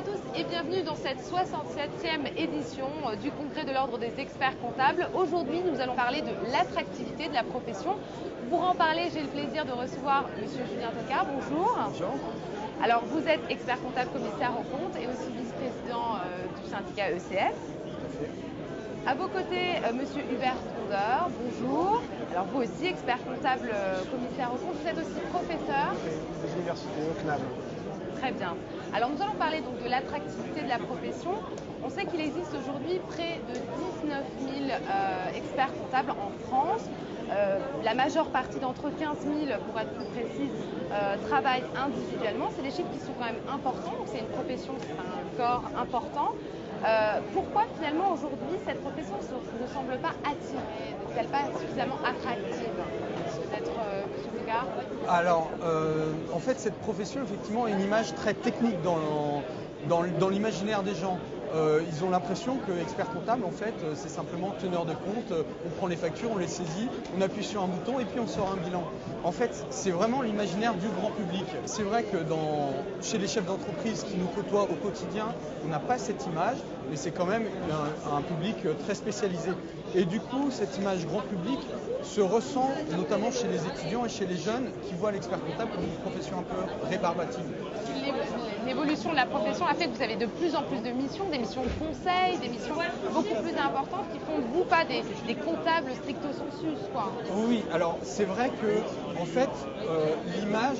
tous et bienvenue dans cette 67e édition du Congrès de l'Ordre des experts comptables. Aujourd'hui, nous allons parler de l'attractivité de la profession. Pour en parler, j'ai le plaisir de recevoir M. Julien Tocard. Bonjour. Bonjour. Alors, vous êtes expert comptable commissaire aux comptes et aussi vice-président du syndicat ECF. À vos côtés, M. Hubert Tondeur. Bonjour. Alors, vous aussi, expert comptable commissaire aux comptes. Vous êtes aussi professeur Des universités au CNAM. Très bien. Alors nous allons parler donc de l'attractivité de la profession. On sait qu'il existe aujourd'hui près de 19 000 experts comptables en France. La majeure partie d'entre 15 000, pour être plus précise, travaillent individuellement. C'est des chiffres qui sont quand même importants. Donc c'est une profession, c'est un corps important. Pourquoi finalement aujourd'hui cette profession ne semble pas attirée, n'est-elle pas suffisamment attractive? Peut-être M. Tocard. Alors, en fait, cette profession, effectivement, a une image très technique dans l'imaginaire des gens. Ils ont l'impression que expert comptable, en fait, c'est simplement teneur de compte. On prend les factures, on les saisit, on appuie sur un bouton et puis on sort un bilan. En fait, c'est vraiment l'imaginaire du grand public. C'est vrai que chez les chefs d'entreprise qui nous côtoient au quotidien, on n'a pas cette image, mais c'est quand même un public très spécialisé. Et du coup, cette image grand public se ressent notamment chez les étudiants et chez les jeunes qui voient l'expert comptable comme une profession un peu rébarbative. L'évolution de la profession a fait que vous avez de plus en plus de missions, des missions de conseil, des missions beaucoup plus importantes qui font de vous pas des comptables stricto sensus, quoi. Oui, alors c'est vrai que en fait l'image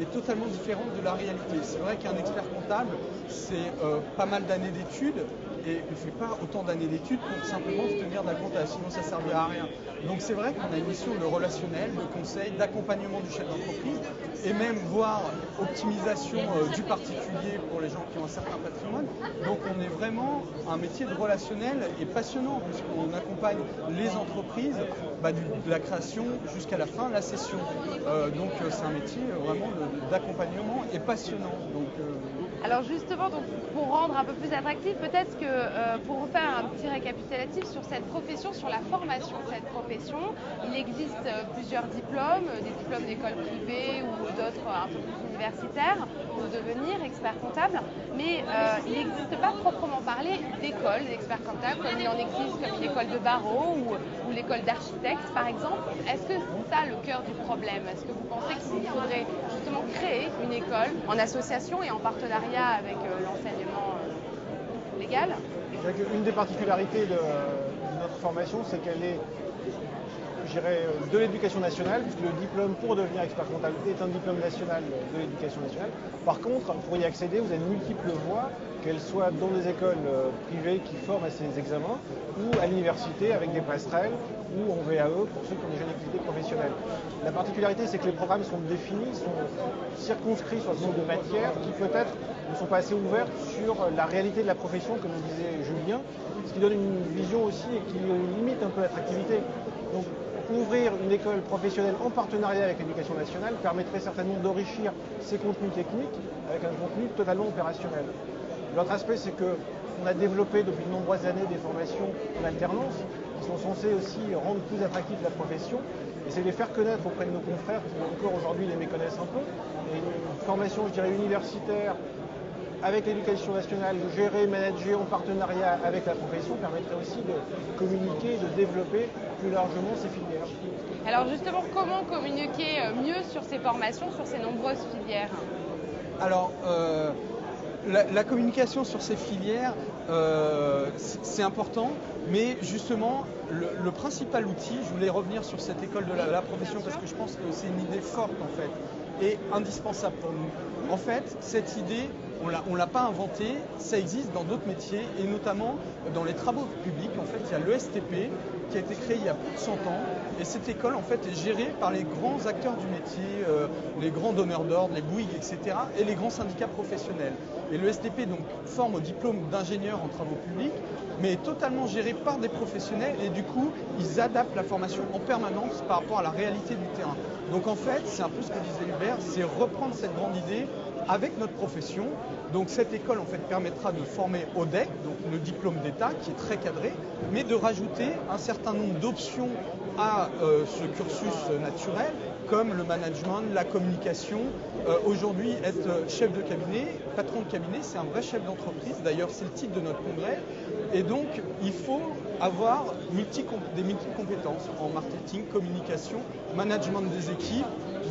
est totalement différente de la réalité. C'est vrai qu'un expert comptable, c'est pas mal d'années d'études et ne fait pas autant d'années d'études pour simplement se tenir d'un comptable, sinon ça ne servira à rien. Donc c'est vrai qu'on a une mission de relationnel, de conseil, d'accompagnement du chef d'entreprise et même voire optimisation du particulier pour les gens qui ont un certain patrimoine. Donc on est vraiment un métier de relationnel et passionnant puisqu'on accompagne les entreprises de la création jusqu'à la fin, la cession. Donc c'est un métier vraiment d'accompagnement et passionnant. Alors justement, donc, pour rendre un peu plus attractif, peut-être que pour vous faire un petit récapitulatif sur cette profession, sur la formation de cette profession, il existe plusieurs diplômes, des diplômes d'école privée ou d'autres un peu plus universitaires pour devenir expert comptable, mais il n'existe pas proprement parler d'école d'expert comptable comme il en existe comme une école de barreau ou l'école d'architecte par exemple. Est-ce que c'est ça le cœur du problème? Est-ce que vous pensez qu'il faudrait justement créer une école en association et en partenariat avec l'enseignement légal? Une des particularités de notre formation, c'est qu'elle est, je dirais, de l'éducation nationale, puisque le diplôme pour devenir expert comptable est un diplôme national de l'éducation nationale. Par contre, pour y accéder, vous avez multiples voies, qu'elles soient dans des écoles privées qui forment à ces examens, ou à l'université avec des passerelles, ou en VAE pour ceux qui ont déjà une activité professionnelle. La particularité, c'est que les programmes sont définis, sont circonscrits sur un nombre de matières qui peut-être ne sont pas assez ouvertes sur la réalité de la profession, comme le disait Julien, ce qui donne une vision aussi et qui limite un peu l'attractivité. Donc, ouvrir une école professionnelle en partenariat avec l'éducation nationale permettrait certainement d'enrichir ses contenus techniques avec un contenu totalement opérationnel. L'autre aspect, c'est qu'on a développé depuis de nombreuses années des formations en alternance qui sont censées aussi rendre plus attractive la profession et c'est les faire connaître auprès de nos confrères qui encore aujourd'hui les méconnaissent un peu. Et une formation, je dirais, universitaire avec l'éducation nationale, de gérer, manager en partenariat avec la profession permettrait aussi de communiquer et de développer plus largement ces filières. Alors justement, comment communiquer mieux sur ces formations, sur ces nombreuses filières? Alors, la communication sur ces filières, c'est important, mais justement, le principal outil, je voulais revenir sur cette école de la profession parce que je pense que c'est une idée forte en fait, et indispensable pour nous. En fait, cette idée, on ne l'a pas inventée, ça existe dans d'autres métiers, et notamment dans les travaux publics. En fait, il y a l'ESTP qui a été créé il y a plus de 100 ans, et cette école en fait est gérée par les grands acteurs du métier, les grands donneurs d'ordre, les Bouygues, etc., et les grands syndicats professionnels. Et l'ESTP donc forme au diplôme d'ingénieur en travaux publics, mais est totalement géré par des professionnels, et du coup, ils adaptent la formation en permanence par rapport à la réalité du terrain. Donc en fait, c'est un peu ce que disait Hubert, c'est reprendre cette grande idée avec notre profession. Donc cette école en fait permettra de former au DEC, donc le diplôme d'État qui est très cadré, mais de rajouter un certain nombre d'options à ce cursus naturel, comme le management, la communication. Aujourd'hui, être chef de cabinet, patron de cabinet, c'est un vrai chef d'entreprise. D'ailleurs, c'est le titre de notre congrès. Et donc, il faut avoir des multi-compétences en marketing, communication, management des équipes,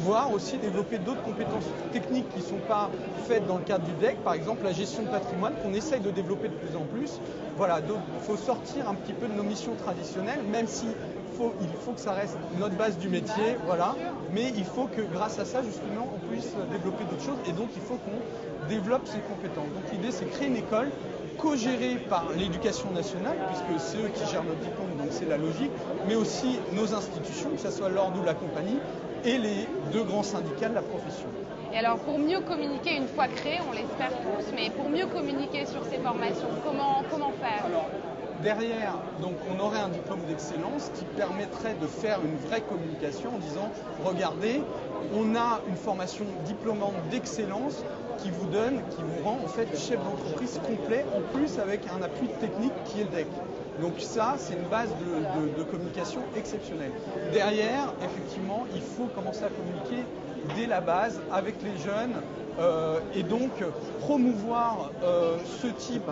voire aussi développer d'autres compétences techniques qui ne sont pas faites dans le cadre du DEC, par exemple la gestion de patrimoine qu'on essaye de développer de plus en plus. Voilà, donc il faut sortir un petit peu de nos missions traditionnelles, même si il faut que ça reste notre base du métier, voilà. Mais il faut que grâce à ça, justement, on puisse développer d'autres choses et donc il faut qu'on développe ces compétences. Donc l'idée, c'est créer une école co-gérée par l'éducation nationale, puisque c'est eux qui gèrent notre diplôme, donc c'est la logique, mais aussi nos institutions, que ce soit l'ordre ou la compagnie, et les deux grands syndicats de la profession. Et alors pour mieux communiquer, une fois créé, on l'espère tous, mais pour mieux communiquer sur ces formations, comment faire? Derrière, donc, on aurait un diplôme d'excellence qui permettrait de faire une vraie communication en disant « Regardez, on a une formation diplômante d'excellence qui vous rend en fait chef d'entreprise complet, en plus avec un appui technique qui est le DEC. » Donc ça, c'est une base de communication exceptionnelle. Derrière, effectivement, il faut commencer à communiquer dès la base avec les jeunes et donc promouvoir ce type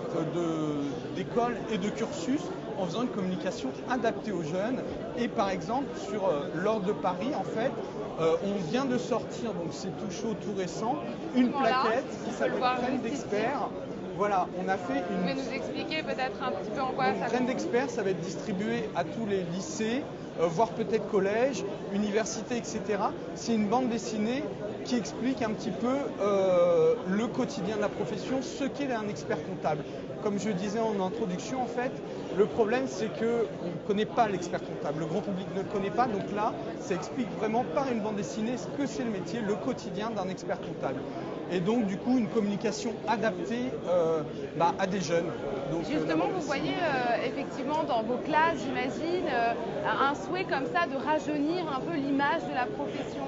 d'école et de cursus en faisant une communication adaptée aux jeunes. Et par exemple, sur l'Ordre de Paris, en fait, on vient de sortir, donc c'est tout chaud, tout récent, une plaquette qui s'appelle Graines d'experts. Voilà, on a fait une... Vous pouvez nous expliquer peut-être un petit peu en quoi ça consiste? Graines d'experts, ça va être distribué à tous les lycées, voire peut-être collèges, universités, etc. C'est une bande dessinée qui explique un petit peu le quotidien de la profession, ce qu'est un expert comptable. Comme je disais en introduction, en fait, le problème c'est qu'on ne connaît pas l'expert comptable, le grand public ne le connaît pas, donc là, ça explique vraiment par une bande dessinée ce que c'est le métier, le quotidien d'un expert comptable. Et donc, du coup, une communication adaptée à des jeunes. Donc, justement, vous voyez effectivement dans vos classes, j'imagine, un souhait comme ça de rajeunir un peu l'image de la profession.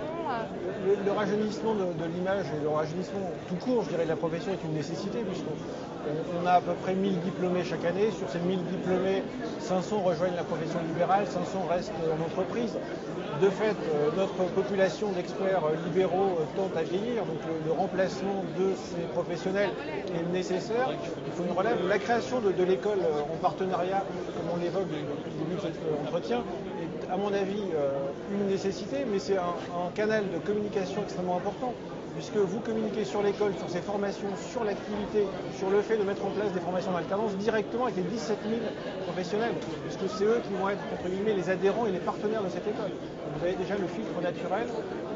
Le rajeunissement de l'image et le rajeunissement tout court, je dirais, de la profession est une nécessité, puisqu'on a à peu près 1000 diplômés chaque année. Sur ces 1000 diplômés, 500 rejoignent la profession libérale, 500 restent en entreprise. De fait, notre population d'experts libéraux tend à vieillir, donc le remplacement de ces professionnels est nécessaire. Il faut une relève. La création de l'école en partenariat, comme on l'évoque depuis le début de cet entretien, est à mon avis une nécessité, mais c'est un canal de communication extrêmement important, puisque vous communiquez sur l'école, sur ses formations, sur l'activité, sur le fait de mettre en place des formations d'alternance directement avec les 17 000 professionnels, puisque c'est eux qui vont être, entre guillemets, les adhérents et les partenaires de cette école. Donc vous avez déjà le filtre naturel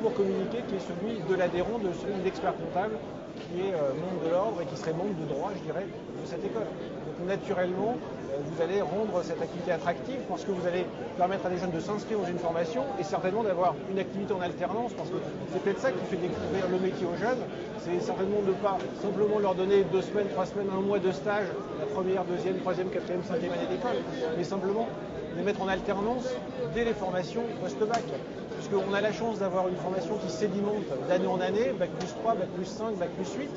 pour communiquer, qui est celui de l'adhérent, de celui d'expert comptable, qui est membre de l'ordre et qui serait membre de droit, je dirais, de cette école. Donc naturellement, vous allez rendre cette activité attractive parce que vous allez permettre à des jeunes de s'inscrire dans une formation et certainement d'avoir une activité en alternance, parce que c'est peut-être ça qui fait découvrir le métier aux jeunes. C'est certainement de ne pas simplement leur donner 2 semaines, 3 semaines, 1 mois de stage, la première, deuxième, troisième, quatrième, cinquième année d'école, mais simplement les mettre en alternance dès les formations post-bac. Puisqu'on a la chance d'avoir une formation qui sédimente d'année en année, bac plus 3, bac plus 5, bac plus 8.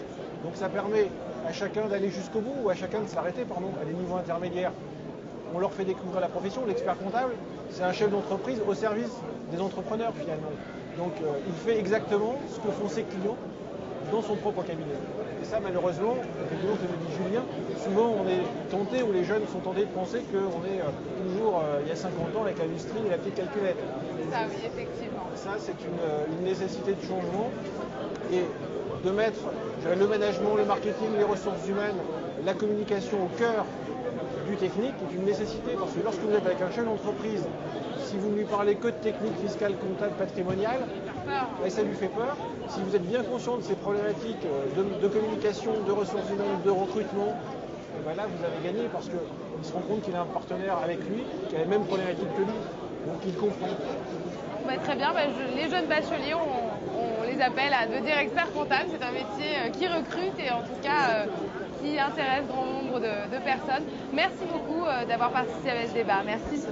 Donc ça permet à chacun d'aller jusqu'au bout, ou à chacun de s'arrêter, à des niveaux intermédiaires. On leur fait découvrir la profession. L'expert comptable, c'est un chef d'entreprise au service des entrepreneurs finalement. Donc il fait exactement ce que font ses clients dans son propre cabinet. Et ça, malheureusement, effectivement, comme le dit Julien, souvent on est tenté, ou les jeunes sont tentés de penser qu'on est toujours, il y a 50 ans, avec l'industrie et la petite calculette. Ça, oui, effectivement. Ça, c'est une nécessité de changement et de mettre le management, le marketing, les ressources humaines, la communication au cœur du technique est une nécessité, parce que lorsque vous êtes avec un chef d'entreprise, si vous ne lui parlez que de technique fiscale, comptable, patrimoniale, ça lui fait peur. Si vous êtes bien conscient de ces problématiques de communication, de ressources humaines, de recrutement, là vous avez gagné, parce qu'il se rend compte qu'il a un partenaire avec lui qui a les mêmes problématiques que lui, donc il comprend. Très bien, les jeunes bacheliers, on les appelle à devenir experts comptables. C'est un métier qui recrute et en tout cas qui intéresse grand nombre de personnes. Merci beaucoup d'avoir participé à ce débat. Merci.